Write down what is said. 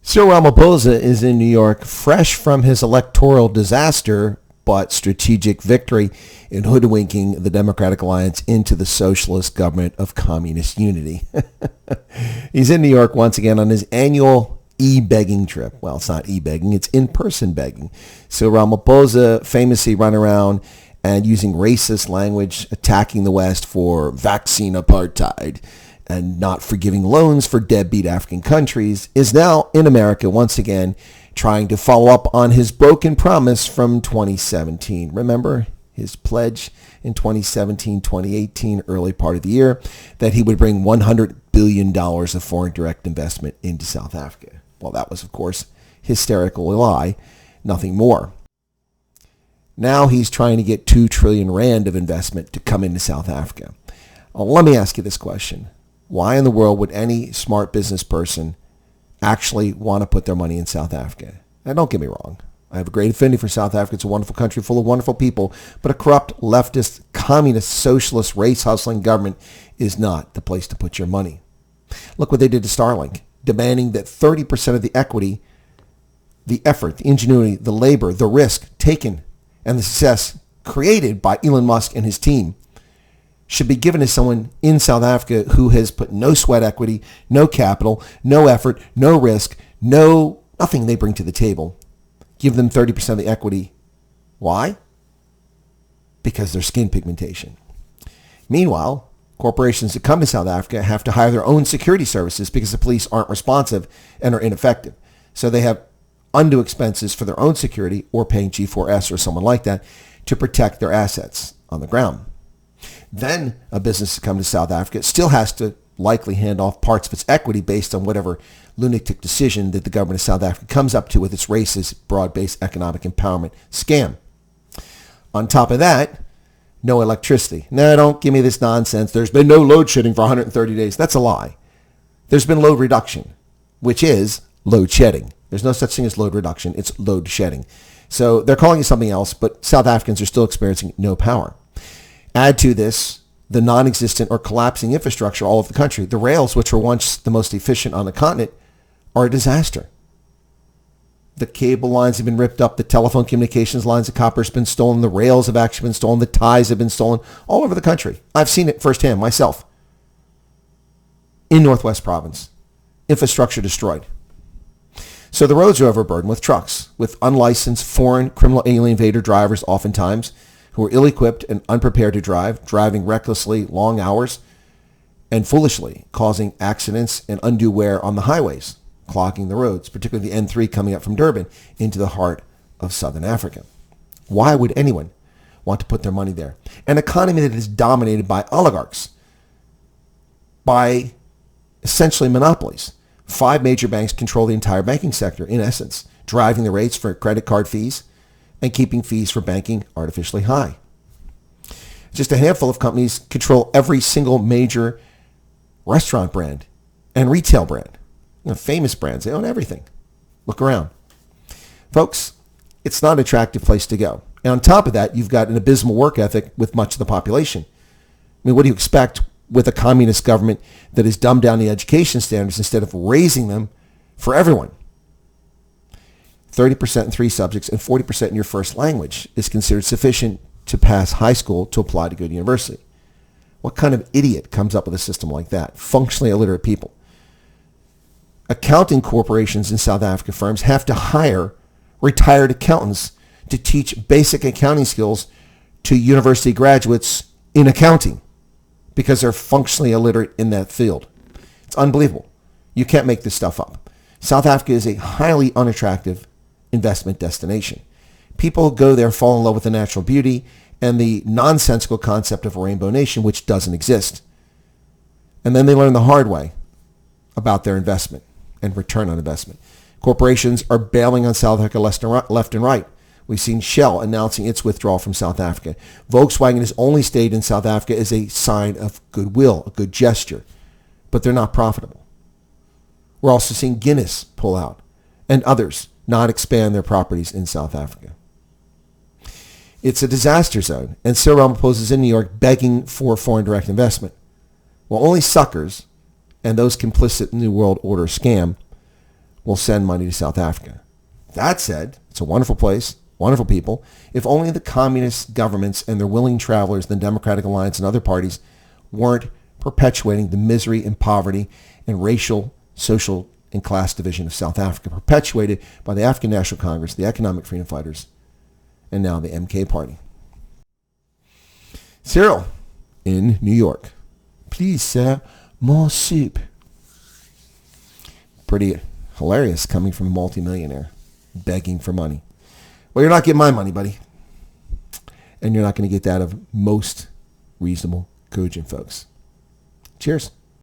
Cyril Ramaphosa is in New York, fresh from his electoral disaster, but strategic victory in hoodwinking the Democratic Alliance into the socialist government of communist unity. He's in New York once again on his annual e-begging trip. Well, it's not e-begging, it's in-person begging. So Ramaphosa famously run around and using racist language, attacking the West for vaccine apartheid and not forgiving loans for deadbeat African countries, is now in America once again trying to follow up on his broken promise from 2017. Remember his pledge in 2017, 2018, early part of the year, that he would bring $100 billion of foreign direct investment into South Africa. Well, that was, of course, hysterical lie, nothing more. Now he's trying to get 2 trillion rand of investment to come into South Africa. Let me ask you this question. Why in the world would any smart business person actually want to put their money in South Africa? Now, don't get me wrong. I have a great affinity for South Africa. It's a wonderful country full of wonderful people, but a corrupt, leftist, communist, socialist, race-hustling government is not the place to put your money. Look what they did to Starlink, demanding that 30% of the equity, the effort, the ingenuity, the labor, the risk taken, and the success created by Elon Musk and his team should be given to someone in South Africa who has put no sweat equity, no capital, no effort, no risk, nothing they bring to the table. Give them 30% of the equity. Why? Because their skin pigmentation. Meanwhile, corporations that come to South Africa have to hire their own security services because the police aren't responsive and are ineffective. So they have undue expenses for their own security or paying G4S or someone like that to protect their assets on the ground. Then a business to come to South Africa still has to likely hand off parts of its equity based on whatever lunatic decision that the government of South Africa comes up to with its racist, broad-based economic empowerment scam. On top of that, no electricity. No, don't give me this nonsense. There's been no load shedding for 130 days. That's a lie. There's been load reduction, which is load shedding. There's no such thing as load reduction. It's load shedding. So they're calling it something else, but South Africans are still experiencing no power. Add to this the non-existent or collapsing infrastructure all over the country. The rails, which were once the most efficient on the continent, are a disaster. The cable lines have been ripped up. The telephone communications lines of copper have been stolen. The rails have actually been stolen. The ties have been stolen all over the country. I've seen it firsthand myself. In Northwest Province, infrastructure destroyed. So the roads are overburdened with trucks, with unlicensed foreign criminal alien invader drivers oftentimes, who are ill-equipped and unprepared to drive, driving recklessly long hours, and foolishly causing accidents and undue wear on the highways, clogging the roads, particularly the N3 coming up from Durban into the heart of southern Africa. Why would anyone want to put their money there? An economy that is dominated by oligarchs, by essentially monopolies. 5 major banks control the entire banking sector, in essence, driving the rates for credit card fees and keeping fees for banking artificially high. Just a handful of companies control every single major restaurant brand and retail brand. Famous brands, they own everything. Look around. Folks, it's not an attractive place to go. And on top of that, you've got an abysmal work ethic with much of the population. I mean, what do you expect with a communist government that has dumbed down the education standards instead of raising them for everyone? 30% in 3 subjects and 40% in your first language is considered sufficient to pass high school to apply to go to university. What kind of idiot comes up with a system like that? Functionally illiterate people. Accounting corporations in South Africa firms have to hire retired accountants to teach basic accounting skills to university graduates in accounting because they're functionally illiterate in that field. It's unbelievable. You can't make this stuff up. South Africa is a highly unattractive investment destination. People go there, fall in love with the natural beauty and the nonsensical concept of a rainbow nation, which doesn't exist. And then they learn the hard way about their investment and return on investment. Corporations are bailing on South Africa left and right. We've seen Shell announcing its withdrawal from South Africa. Volkswagen has only stayed in South Africa as a sign of goodwill, a good gesture, but they're not profitable. We're also seeing Guinness pull out and others not expand their properties in South Africa. It's a disaster zone, and Cyril Ramaphosa is in New York begging for foreign direct investment. Well, only suckers and those complicit in the New World Order scam will send money to South Africa. That said, it's a wonderful place, wonderful people. If only the communist governments and their willing travelers, the Democratic Alliance and other parties, weren't perpetuating the misery and poverty and racial, social, and class division of South Africa, perpetuated by the African National Congress, the Economic Freedom Fighters, and now the MK Party. Cyril in New York. Please, sir, more soup. Pretty hilarious coming from a multimillionaire begging for money. Well, you're not getting my money, buddy. And you're not going to get that of most reasonable cogent folks. Cheers.